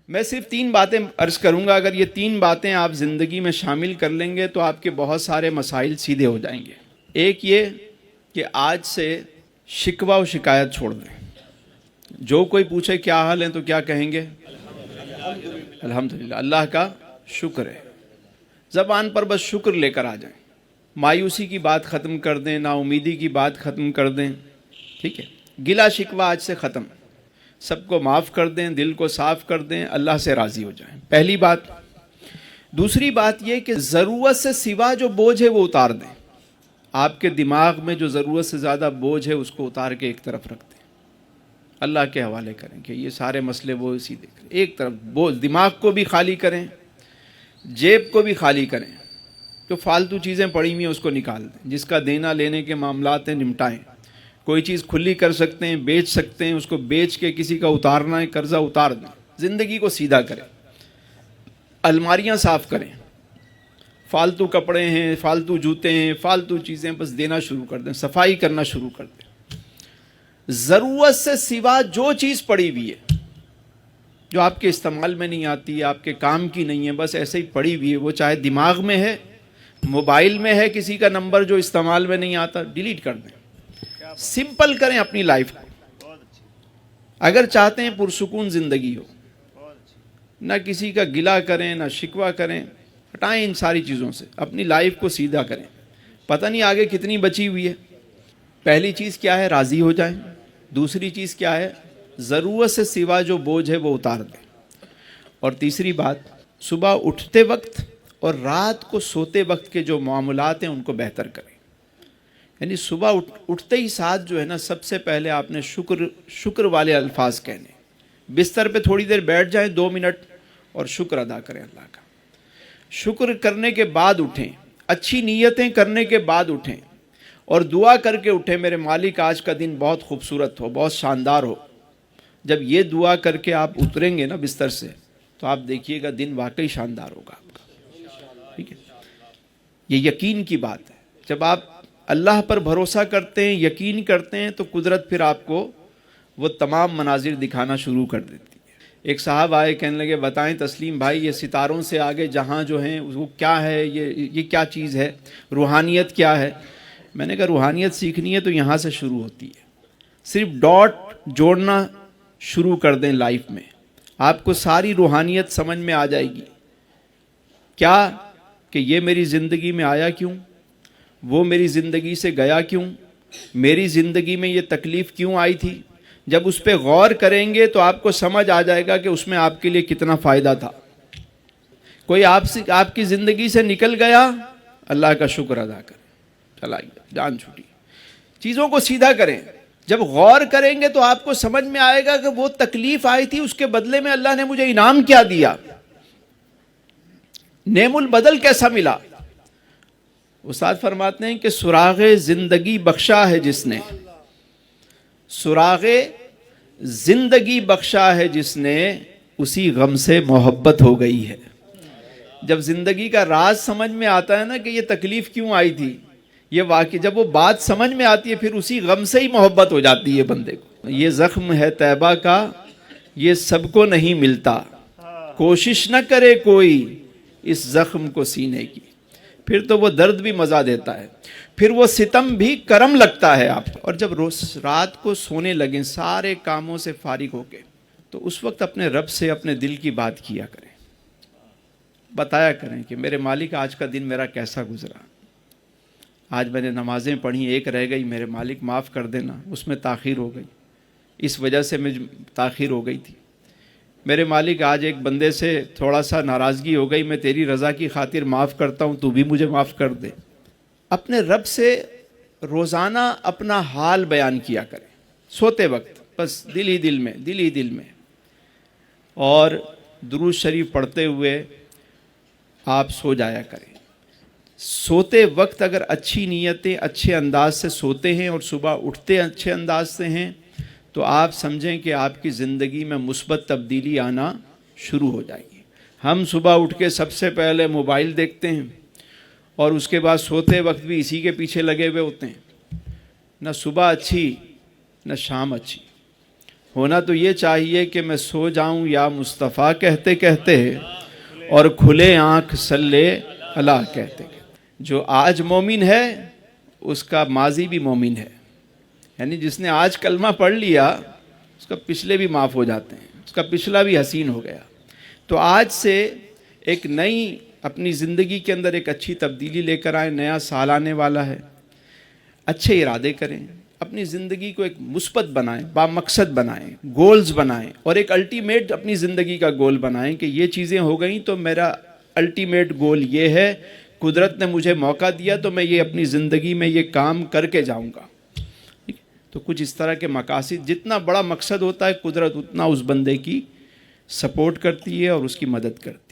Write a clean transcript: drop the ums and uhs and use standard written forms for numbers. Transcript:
میں صرف 3 باتیں عرض کروں گا. اگر یہ 3 باتیں آپ زندگی میں شامل کر لیں گے تو آپ کے بہت سارے مسائل سیدھے ہو جائیں گے. ایک یہ کہ آج سے شکوہ و شکایت چھوڑ دیں. جو کوئی پوچھے کیا حال ہے تو کیا کہیں گے؟ الحمدللہ، اللہ کا شکر ہے. زبان پر بس شکر لے کر آ جائیں. مایوسی کی بات ختم کر دیں، نا امیدی کی بات ختم کر دیں. ٹھیک ہے، گلا شکوہ آج سے ختم. سب کو معاف کر دیں، دل کو صاف کر دیں، اللہ سے راضی ہو جائیں. پہلی بات. دوسری بات یہ کہ ضرورت سے سوا جو بوجھ ہے وہ اتار دیں. آپ کے دماغ میں جو ضرورت سے زیادہ بوجھ ہے اس کو اتار کے ایک طرف رکھ دیں، اللہ کے حوالے کریں کہ یہ سارے مسئلے وہ اسی دیکھ لیں. ایک طرف بوجھ، دماغ کو بھی خالی کریں، جیب کو بھی خالی کریں. جو فالتو چیزیں پڑی ہوئی ہیں اس کو نکال دیں. جس کا دینا لینے کے معاملات ہیں نمٹائیں. کوئی چیز کھلی کر سکتے ہیں، بیچ سکتے ہیں، اس کو بیچ کے کسی کا اتارنا ہے قرضہ اتار دیں. زندگی کو سیدھا کریں. الماریاں صاف کریں. فالتو کپڑے ہیں، فالتو جوتے ہیں، فالتو چیزیں بس دینا شروع کر دیں، صفائی کرنا شروع کر دیں. ضرورت سے سوا جو چیز پڑی ہوئی ہے جو آپ کے استعمال میں نہیں آتی، آپ کے کام کی نہیں ہے، بس ایسے ہی پڑی ہوئی ہے، وہ چاہے دماغ میں ہے، موبائل میں ہے، کسی کا نمبر جو استعمال میں نہیں آتا، ڈیلیٹ کر دیں. سمپل کریں اپنی لائف کو. اگر چاہتے ہیں پرسکون زندگی ہو، نہ کسی کا گلہ کریں، نہ شکوہ کریں، ہٹائیں ان ساری چیزوں سے. اپنی لائف کو سیدھا کریں. پتہ نہیں آگے کتنی بچی ہوئی ہے. پہلی چیز کیا ہے؟ راضی ہو جائیں. دوسری چیز کیا ہے؟ ضرورت سے سوا جو بوجھ ہے وہ اتار دیں. اور تیسری بات، صبح اٹھتے وقت اور رات کو سوتے وقت کے جو معاملات ہیں ان کو بہتر کریں. یعنی صبح اٹھتے ہی ساتھ جو ہے نا، سب سے پہلے آپ نے شکر والے الفاظ کہنے. بستر پہ تھوڑی دیر بیٹھ جائیں، 2 منٹ، اور شکر ادا کریں اللہ کا. شکر کرنے کے بعد اٹھیں، اچھی نیتیں کرنے کے بعد اٹھیں، اور دعا کر کے اٹھیں میرے مالک آج کا دن بہت خوبصورت ہو، بہت شاندار ہو. جب یہ دعا کر کے آپ اتریں گے نا بستر سے تو آپ دیکھیے گا دن واقعی شاندار ہوگا آپ کا. ٹھیک ہے، یہ یقین کی بات ہے. جب آپ اللہ پر بھروسہ کرتے ہیں، یقین کرتے ہیں، تو قدرت پھر آپ کو وہ تمام مناظر دکھانا شروع کر دیتی ہے. ایک صاحب آئے، کہنے لگے بتائیں تسلیم بھائی، یہ ستاروں سے آگے جہاں جو ہیں وہ کیا ہے؟ یہ کیا چیز ہے؟ روحانیت کیا ہے؟ میں نے کہا روحانیت سیکھنی ہے تو یہاں سے شروع ہوتی ہے. صرف ڈاٹ جوڑنا شروع کر دیں لائف میں، آپ کو ساری روحانیت سمجھ میں آ جائے گی. کیا کہ یہ میری زندگی میں آیا کیوں، وہ میری زندگی سے گیا کیوں، میری زندگی میں یہ تکلیف کیوں آئی تھی. جب اس پہ غور کریں گے تو آپ کو سمجھ آ جائے گا کہ اس میں آپ کے لیے کتنا فائدہ تھا. کوئی آپ کی زندگی سے نکل گیا، اللہ کا شکر ادا کریں. چلا گیا، جان چھوٹی. چیزوں کو سیدھا کریں. جب غور کریں گے تو آپ کو سمجھ میں آئے گا کہ وہ تکلیف آئی تھی، اس کے بدلے میں اللہ نے مجھے انعام کیا دیا، نعم البدل کیسا ملا. استاد فرماتے ہیں کہ سراغ زندگی بخشا ہے جس نے، سراغ زندگی بخشا ہے جس نے، اسی غم سے محبت ہو گئی ہے. جب زندگی کا راز سمجھ میں آتا ہے نا کہ یہ تکلیف کیوں آئی تھی، یہ واقعی جب وہ بات سمجھ میں آتی ہے پھر اسی غم سے ہی محبت ہو جاتی ہے بندے کو. یہ زخم ہے طیبہ کا، یہ سب کو نہیں ملتا، کوشش نہ کرے کوئی اس زخم کو سینے کی. پھر تو وہ درد بھی مزہ دیتا ہے، پھر وہ ستم بھی کرم لگتا ہے آپ. اور جب روز رات کو سونے لگیں سارے کاموں سے فارغ ہو کے، تو اس وقت اپنے رب سے اپنے دل کی بات کیا کریں، بتایا کریں کہ میرے مالک آج کا دن میرا کیسا گزرا. آج میں نے نمازیں پڑھی، ایک رہ گئی، میرے مالک معاف کر دینا، اس میں تاخیر ہو گئی، اس وجہ سے مجھ تاخیر ہو گئی تھی. میرے مالک آج ایک بندے سے تھوڑا سا ناراضگی ہو گئی، میں تیری رضا کی خاطر معاف کرتا ہوں، تو بھی مجھے معاف کر دے. اپنے رب سے روزانہ اپنا حال بیان کیا کریں سوتے وقت، بس دل ہی دل میں. اور درود شریف پڑھتے ہوئے آپ سو جایا کریں. سوتے وقت اگر اچھی نیتیں اچھے انداز سے سوتے ہیں اور صبح اٹھتے اچھے انداز سے ہیں تو آپ سمجھیں کہ آپ کی زندگی میں مثبت تبدیلی آنا شروع ہو جائے گی. ہم صبح اٹھ کے سب سے پہلے موبائل دیکھتے ہیں اور اس کے بعد سوتے وقت بھی اسی کے پیچھے لگے ہوئے ہوتے ہیں. نہ صبح اچھی نہ شام اچھی. ہونا تو یہ چاہیے کہ میں سو جاؤں یا مصطفیٰ کہتے کہتے اور کھلے آنکھ صلی اللہ کہتے کہتے. جو آج مومن ہے اس کا ماضی بھی مومن ہے، یعنی جس نے آج کلمہ پڑھ لیا اس کا پچھلے بھی معاف ہو جاتے ہیں، اس کا پچھلا بھی حسین ہو گیا. تو آج سے ایک نئی اپنی زندگی کے اندر ایک اچھی تبدیلی لے کر آئیں. نیا سال آنے والا ہے، اچھے ارادے کریں، اپنی زندگی کو ایک مثبت بنائیں، بامقصد بنائیں، گولز بنائیں، اور ایک الٹیمیٹ اپنی زندگی کا گول بنائیں کہ یہ چیزیں ہو گئیں تو میرا الٹیمیٹ گول یہ ہے، قدرت نے مجھے موقع دیا تو میں یہ اپنی زندگی میں یہ کام کر کے جاؤں گا. تو کچھ اس طرح کے مقاصد، جتنا بڑا مقصد ہوتا ہے قدرت اتنا اس بندے کی سپورٹ کرتی ہے اور اس کی مدد کرتی ہے.